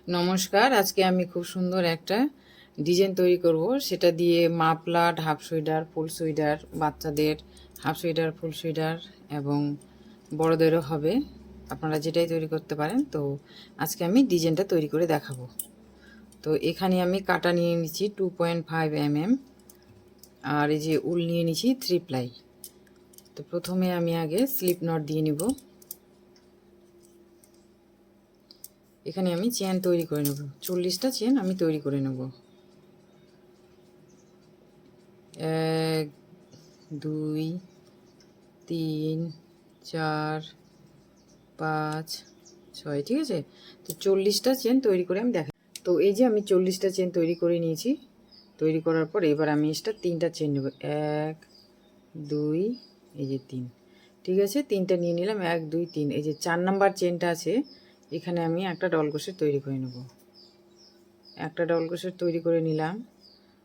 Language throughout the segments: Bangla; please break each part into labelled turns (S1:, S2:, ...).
S1: নমস্কার। আজকে আমি খুব সুন্দর একটা ডিজাইন তৈরি করব। সেটা দিয়ে মাফলার, হাফ সোয়েটার, ফুল সোয়েটার, বাচ্চাদের হাফ সোয়েটার, ফুল সোয়েটার এবং বড়দেরও হবে। আপনারা যেটাই তৈরি করতে পারেন। তো আজকে আমি ডিজাইনটা তৈরি করে দেখাবো। তো এখানে আমি কাটা নিয়ে নিচ্ছি 2.5 mm, আর এই যে উল নিয়ে নিচ্ছি 3 প্লাই। তো প্রথমে আমি আগে স্লিপ নট দিয়ে নিব। এখানে আমি চেন তৈরি করে নেব, 40টা চেন আমি তৈরি করে নেব। 1 2 3 4 5 6, ঠিক আছে। তো 40টা চেন তৈরি করে আমি দেখাই। তো এই যে আমি 40টা চেন তৈরি করে নিয়েছি। তৈরি করার পর এবার আমি এটা 3টা চেন নেব। 1 2, এই যে 3, ঠিক আছে। 3টা নিয়ে নিলাম, 1 2 3। এই যে 4 নাম্বার চেনটা আছে, এখানে আমি একটা ডবল ক্রোশেট তৈরি করে নেব। একটা ডবল ক্রোশেট তৈরি করে নিলাম।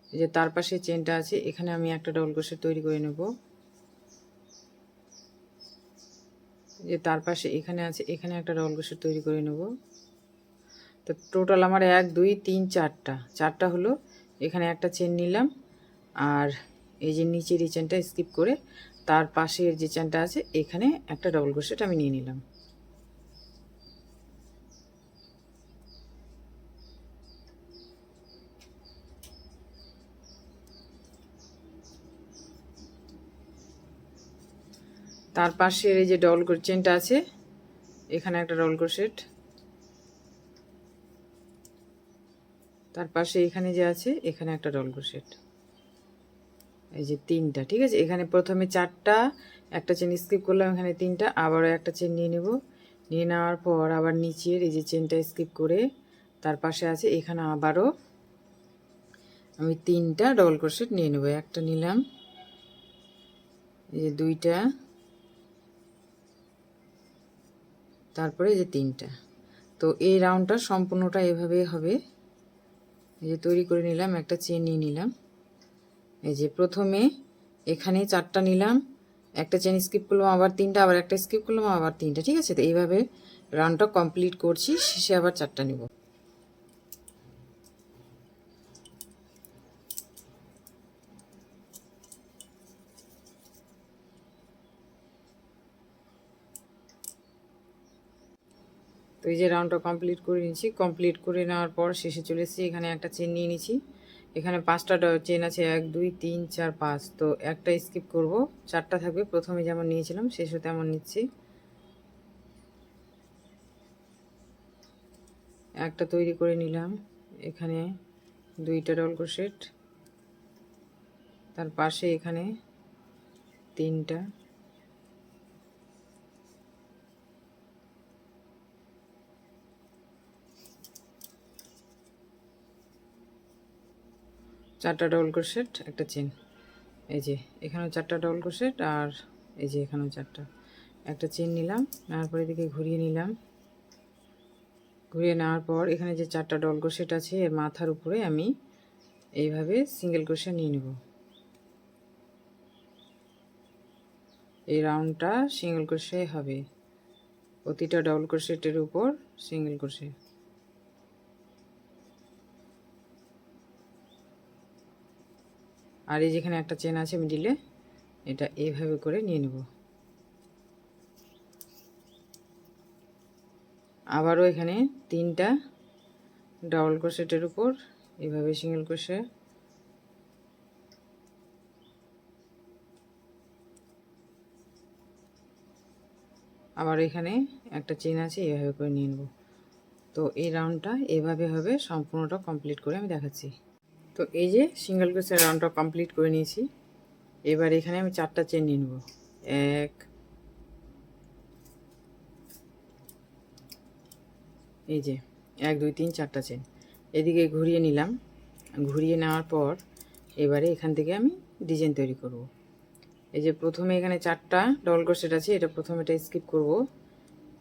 S1: এই যে তার পাশে চেনটা আছে, এখানে আমি একটা ডবল ক্রোশেট তৈরি করে নেব। যে তার পাশে এখানে আছে, এখানে একটা ডবল ক্রোশেট তৈরি করে নেব। তো টোটাল আমার 1 2 3 4টা হলো। এখানে একটা চেন নিলাম, আর এই যে নিচের এই চেনটা স্কিপ করে তার পাশের যে চেনটা আছে এখানে একটা ডবল ক্রোশেট আমি নিয়ে নিলাম। তার পাশের এই যে ডবল চেনটা আছে, এখানে একটা ডবল ক্রোশেট। তার পাশে এখানে যে আছে, এখানে একটা ডবল ক্রোশেট। এই যে 3টা, ঠিক আছে। এখানে প্রথমে 4টা, একটা চেন স্কিপ করলাম, এখানে 3টা, আবারও একটা চেন নিয়ে নেব। নিয়ে নেওয়ার পর আবার নিচের এই যে চেনটা স্কিপ করে তার পাশে আছে, এখানে আবারও আমি 3টা ডবল ক্রোশেট নিয়ে নেব। একটা নিলাম, এই যে 2টা, তারপরে এই যে 3টা। তো এই রাউন্ডটা সম্পূর্ণটা এভাবে হবে। এই যে তৈরি করে নিলাম, একটা চেন নিয়ে নিলাম। এই যে প্রথমে এখানে 4টা নিলাম, একটা চেন স্কিপ করলাম, আবার 3টা, আবার একটা স্কিপ করলাম, আবার 3টা, ঠিক আছে। তো এইভাবে রাউন্ডটা কমপ্লিট করছি, শেষে আবার 4টা নিব। তো এই যে রাউন্ডটা কমপ্লিট করে নিয়েছি। কমপ্লিট করে নেওয়ার পর শেষে চলে এসেছি, এখানে একটা চেন নিয়ে নিয়েছি। এখানে 5টা চেন আছে, 1 2 3 4 5। তো একটা স্কিপ করব, 4টা থাকবে। প্রথমে যেমন নিয়েছিলাম শেষে তেমন নিচ্ছি। একটা তৈরি করে নিলাম, এখানে 2টা ডবল ক্রোশেট, তার পাশে এখানে 3টা, চারটা ডবল ক্রোশেট, একটা চেন। এই যে এখানেও 4টা ডবল ক্রোশেট, আর এই যে এখানেও 4টা। একটা চেন নিলাম, নেওয়ার পর এদিকে ঘুরিয়ে নিলাম। ঘুরিয়ে নেওয়ার পর এখানে যে 4টা ডবল ক্রোশেট আছে, এর মাথার উপরে আমি এইভাবে সিঙ্গেল ক্রোশেট নিয়ে নেব। এই রাউন্ডটা সিঙ্গেল ক্রোশেট হবে, প্রতিটা ডবল ক্রোশেটের উপর সিঙ্গেল ক্রোশেট। আর এই যেখানে একটা চেন আছে মিডিলে, এটা এইভাবে করে নিয়ে নেব। আবারও এখানে 3টা ডবল ক্রোশেটের উপর এইভাবে সিঙ্গেল ক্রোশেট। আবার এখানে একটা চেন আছে, এইভাবে করে নিয়ে নেব। তো এই রাউন্ডটা এভাবে হবে, সম্পূর্ণটা কমপ্লিট করে আমি দেখাচ্ছি। তো এই যে সিঙ্গেল ক্রোশের রাউন্ডটা কমপ্লিট করে নিয়েছি। এবার এখানে আমি 4টা চেন নিয়ে নেব। 1, এই যে 1 2 3 4টা চেন এদিকে ঘুরিয়ে নিলাম। ঘুরিয়ে নেওয়ার পর এবারে এখান থেকে আমি ডিজাইন তৈরি করব। এই যে প্রথমে এখানে 4টা ডবল ক্রোশেট আছে, এটা প্রথমে এটা স্কিপ করব।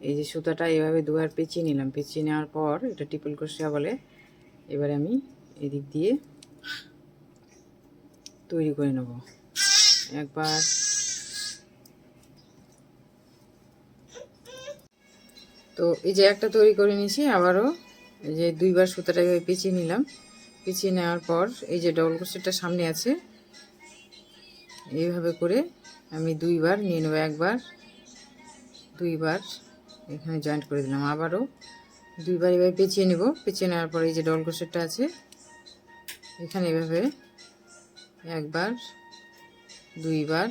S1: এই যে সুতাটা এভাবে দুবার পেঁচিয়ে নিলাম। পেঁচিয়ে নেওয়ার পর এটা ট্রিপল ক্রোশেট বলে। এবারে আমি এদিক দিয়ে তৈরি করে নেব একবার। তো এই যে একটা তৈরি করে নিয়েছি, আবারও এই যে দুইবার সুতাটা এভাবে পেঁচিয়ে নিলাম। পেঁচিয়ে নেওয়ার পর এই যে ডবল ক্রোশেটটা সামনে আছে, এইভাবে করে আমি দুইবার নিয়ে নেব। একবার, দুইবার এখানে জয়েন্ট করে দিলাম, আবারও দুইবার এভাবে পেঁচিয়ে নেব। পেঁচিয়ে নেওয়ার পরে এই যে ডবল ক্রোশেটটা আছে এখানে এভাবে একবার, দুইবার,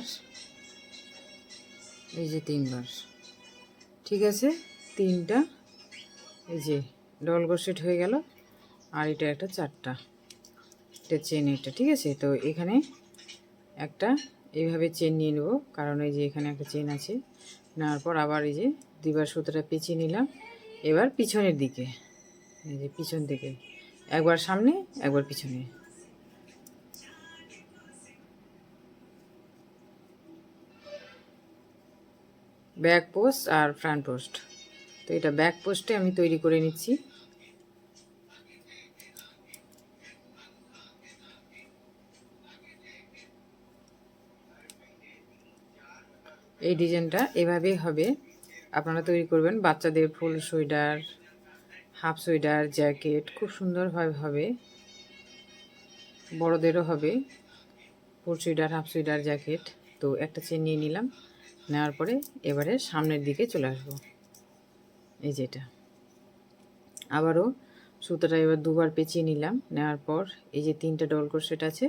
S1: এই যে তিনবার। ঠিক আছে, তিনটা এই যে ডবল ক্রোশেট হয়ে গেল। আর এটা একটা চারটা, এটা চেন এটা। ঠিক আছে, তো এখানে একটা এইভাবে চেন নিয়ে নেব, কারণ এই যে এখানে একটা চেন আছে। নেওয়ার পর আবার এই যে দুইবার সুতোটা পেঁচিয়ে নিলাম। এবার পিছনের দিকে, এই যে পিছন থেকে একবার সামনে একবার পিছনে। ব্যাক পোস্ট আর ফ্রন্ট পোস্ট, তো এটা ব্যাক পোস্টে আমি তৈরি করে নিচ্ছি। এই ডিজাইনটা এভাবেই হবে, আপনারা তৈরি করবেন। বাচ্চাদের ফুল সোয়েটার, হাফ সোয়েটার, জ্যাকেট খুব সুন্দরভাবে হবে। বড়দেরও হবে ফুল সোয়েটার, হাফ সোয়েটার, জ্যাকেট। তো একটা চেন নিয়ে নিলাম, নেওয়ার পরে এবারে সামনের দিকে চলে আসবো। এই যেটা আবারও সুতোটা এবার দুবার পেঁচিয়ে নিলাম। নেওয়ার পর এই যে তিনটা ডবল ক্রোশেট আছে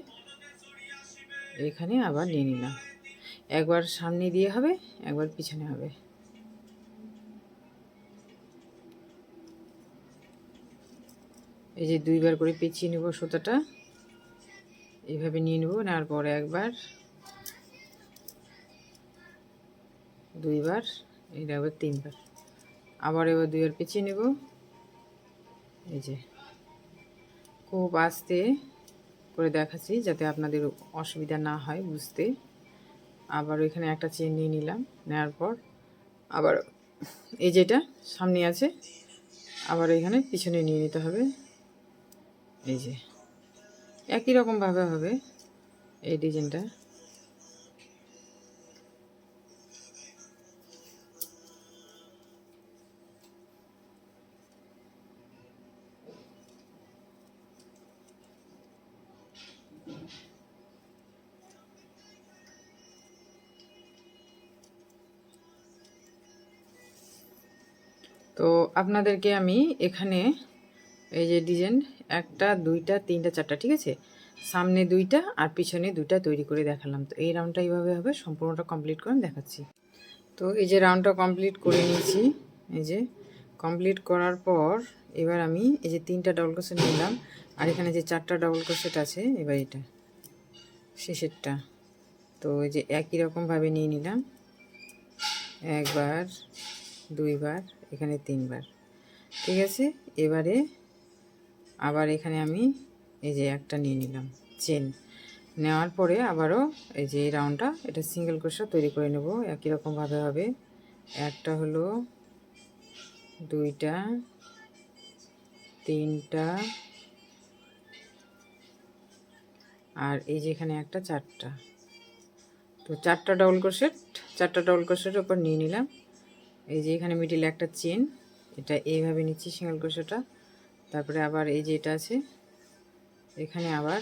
S1: এখানে আবার নিয়ে নিলাম। একবার সামনে দিয়ে হবে, একবার পিছনে হবে। এই যে দুইবার করে পেঁচিয়ে নেব সুতোটা, এইভাবে নিয়ে নেব। নেওয়ার পরে একবার, দুইবার, এটা আবার তিনবার। আবার এবার দুইবার পেঁচিয়ে নেব। এই যে খুব আস্তে করে দেখাচ্ছি যাতে আপনাদের অসুবিধা না হয় বুঝতে। আবার এখানে একটা চেন নিয়ে নিলাম। নেওয়ার পর আবার এই যেটা সামনে আছে আবার এখানে পিছনে নিয়ে নিতে হবে। এই যে একই রকমভাবে হবে এই ডিজাইনটা। তো আপনাদেরকে আমি এখানে এই যে ডিজাইন একটা, দুইটা, তিনটা, চারটা, ঠিক আছে, সামনে দুইটা আর পিছনে দুইটা তৈরি করে দেখালাম। তো এই রাউন্ডটা এইভাবে হবে, সম্পূর্ণটা কমপ্লিট করে দেখাচ্ছি। তো এই যে রাউন্ডটা কমপ্লিট করে নিয়েছি। এই যে কমপ্লিট করার পর এবার আমি এই যে তিনটা ডবল ক্রোশেট নিলাম, আর এখানে যে চারটা ডবল ক্রোশেট আছে এবার এটা শেষেরটা। তো এই যে একই রকমভাবে নিয়ে নিলাম, একবার, দুইবার, এখানে তিনবার। ঠিক আছে, এবারে আবার এখানে আমি এই যে একটা নিয়ে নিলাম চেন। নেওয়ার পরে আবারও এই যে এই রাউন্ডটা এটা সিঙ্গেল ক্রোশেট তৈরি করে নেব। একই রকমভাবে হবে, একটা হলো, দুইটা, তিনটা, আর এই যে এখানে একটা, চারটা। তো চারটা ডবল ক্রোশেট, চারটা ডবল ক্রোশেটের উপর নিয়ে নিলাম। এই যে এখানে মিডিলে একটা চেন, এটা এইভাবে নিচ্ছি সিঙ্গেল ক্রোশেটটা। তারপরে আবার এই যে এটা আছে এখানে আবার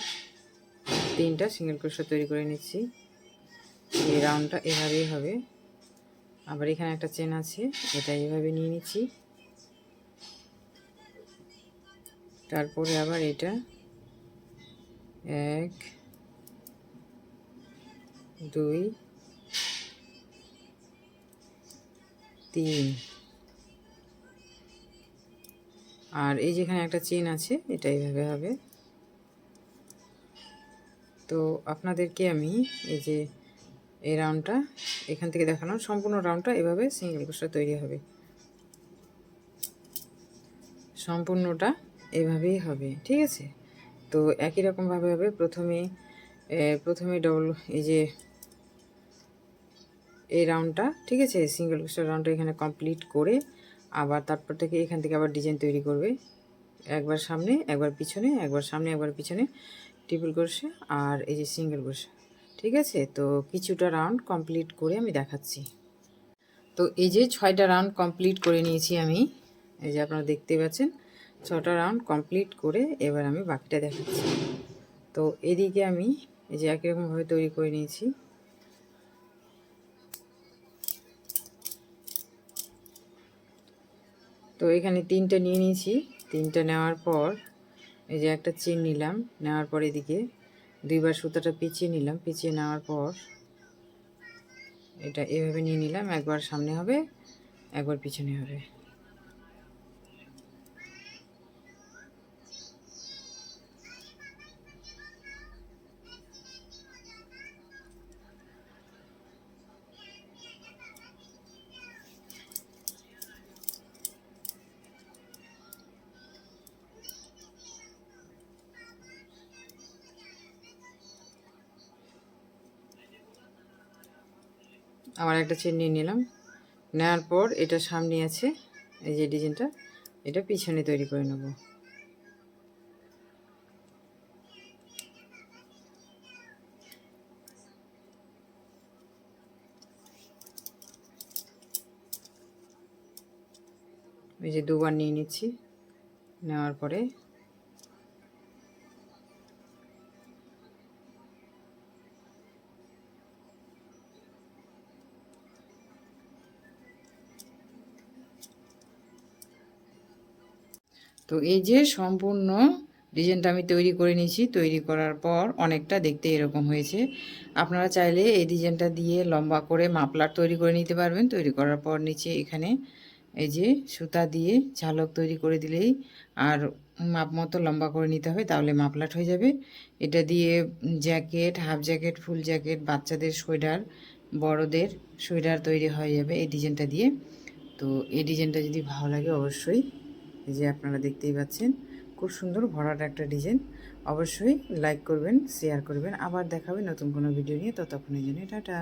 S1: তিনটা সিঙ্গেল ক্রোশেট তৈরি করে নিচ্ছি। এই রাউন্ডটা এভাবেই হবে। আবার এখানে একটা চেন আছে, এটা এইভাবে নিয়ে নিচ্ছি। তারপরে আবার এটা এক, দুই, তিন, আর এই যেখানে একটা চেন আছে এটা এইভাবে হবে। তো আপনাদেরকে আমি এই যে এই রাউন্ডটা এখান থেকে দেখানো, সম্পূর্ণ রাউন্ডটা এভাবে সিঙ্গেল ক্রোশেট তৈরি হবে, সম্পূর্ণটা এভাবেই হবে। ঠিক আছে, তো একই রকমভাবে হবে। প্রথমে ডবল এই যে এই রাউন্ডটা, ঠিক আছে, সিঙ্গেল ক্রোশেট রাউন্ডটা এখানে কমপ্লিট করে আবার তারপর থেকে এখান থেকে আবার ডিজাইন তৈরি করবে। একবার সামনে একবার পিছনে, একবার সামনে একবার পিছনে, ট্রিপল ক্রোশে আর এই যে সিঙ্গেল ক্রোশে। ঠিক আছে, তো কিছুটা রাউন্ড কমপ্লিট করে আমি দেখাচ্ছি। তো এই যে 6টা রাউন্ড কমপ্লিট করে নিয়েছি আমি, এই যে আপনারা দেখতে পাচ্ছেন 6টা রাউন্ড কমপ্লিট করে এবার আমি বাকিটা দেখাচ্ছি। তো এদিকে আমি এই যে একই রকমভাবে তৈরি করে নিয়েছি। তো এখানে 3টা নিয়ে নিয়েছি। 3টা নেওয়ার পর এই যে একটা চেন নিলাম, নেওয়ার পর এদিকে 2বার সুতাটা পেঁচিয়ে নিলাম। পেঁচিয়ে নেওয়ার পর এটা এভাবে নিয়ে নিলাম, একবার সামনে হবে একবার পিছনে হবে। আবার একটা চেন নিয়ে নিলাম, নেওয়ার পর এটা সামনে আছে এই যে ডিজাইনটা, এটা পিছনে তৈরি করে নেব। এই যে 2বার নিয়ে নিচ্ছি, নেওয়ার পরে তো এই যে সম্পূর্ণ ডিজাইনটা আমি তৈরি করে নিয়েছি। তৈরি করার পর অনেকটা দেখতে এরকম হয়েছে। আপনারা চাইলে এই ডিজাইনটা দিয়ে লম্বা করে মাফলার তৈরি করে নিতে পারবেন। তৈরি করার পর নিচে এখানে এই যে সুতা দিয়ে ঝালক তৈরি করে দিলেই, আর মাপ মতো লম্বা করে নিতে হবে, তাহলে মাফলার হয়ে যাবে। এটা দিয়ে জ্যাকেট, হাফ জ্যাকেট, ফুল জ্যাকেট, বাচ্চাদের সোয়েটার, বড়দের সোয়েটার তৈরি হয়ে যাবে এই ডিজাইনটা দিয়ে। তো এই ডিজাইনটা যদি ভালো লাগে অবশ্যই, এই যে আপনারা দেখতেই পাচ্ছেন খুব সুন্দর ভরাট একটা ডিজাইন, অবশ্যই লাইক করবেন, শেয়ার করবেন। আবার দেখাবে নতুন কোনো ভিডিও নিয়ে। ততক্ষণের জন্য টাটা।